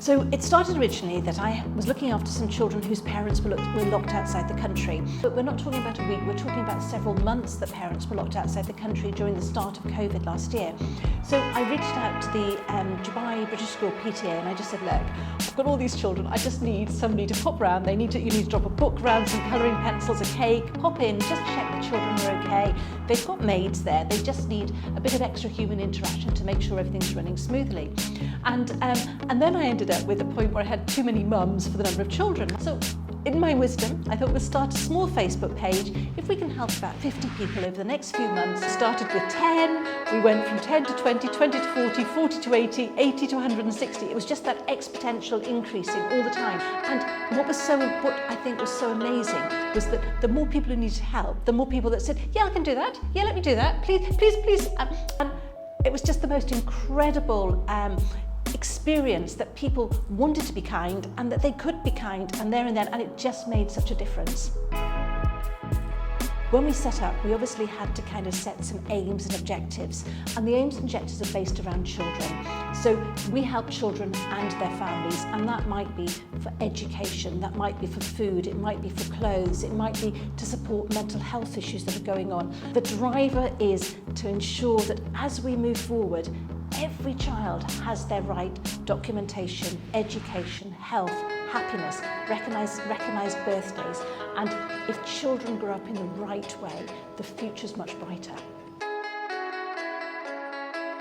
So it started originally that I was looking after some children whose parents were locked outside the country. But we're not talking about a week, we're talking about several months that parents were locked outside the country during the start of COVID last year. So I reached out to the Dubai British School PTA and I just said, look, I've got all these children, I just need somebody to pop round. You need to drop a book round, some colouring pencils, a cake, pop in, just check the children are okay. They've got maids there, they just need a bit of extra human interaction to make sure everything's running smoothly. And then I ended up with a point where I had too many mums for the number of children. So in my wisdom, I thought we'll start a small Facebook page. If we can help about 50 people over the next few months, started with 10, we went from 10 to 20, 20 to 40, 40 to 80, 80 to 160. It was just that exponential increasing all the time. And what I think was so amazing was that the more people who needed help, the more people that said, yeah, I can do that. Yeah, let me do that. Please, please, please. And it was just the most incredible experience that people wanted to be kind and that they could be kind and there and then, and it just made such a difference. When we set up, we obviously had to kind of set some aims and objectives, and the aims and objectives are based around children. So we help children and their families, and that might be for education, that might be for food, it might be for clothes, it might be to support mental health issues that are going on. The driver is to ensure that as we move forward, every child has their right documentation, education, health, happiness, recognised birthdays, and if children grow up in the right way, the future's much brighter.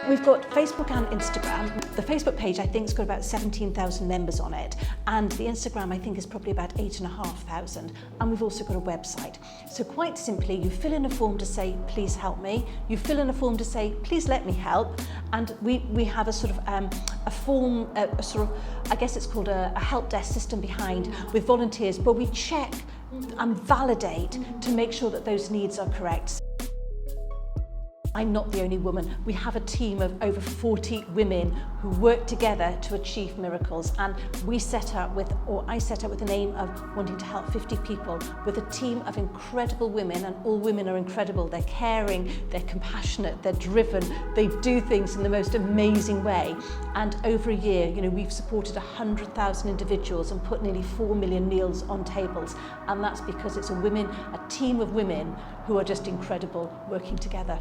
We've got Facebook and Instagram. The Facebook page I think has got about 17,000 members on it, and the Instagram I think is probably about 8,500, and we've also got a website. So quite simply, you fill in a form to say, please help me. You fill in a form to say, please let me help, and we have a sort of a form, I guess it's called a help desk system behind with volunteers, where we check and validate to make sure that those needs are correct. I'm not the only woman. We have a team of over 40 women who work together to achieve miracles, and I set up with an aim of wanting to help 50 people with a team of incredible women, and all women are incredible. They're caring, they're compassionate, they're driven, they do things in the most amazing way. And over a year, we've supported 100,000 individuals and put nearly 4 million meals on tables, and that's because it's a team of women who are just incredible working together.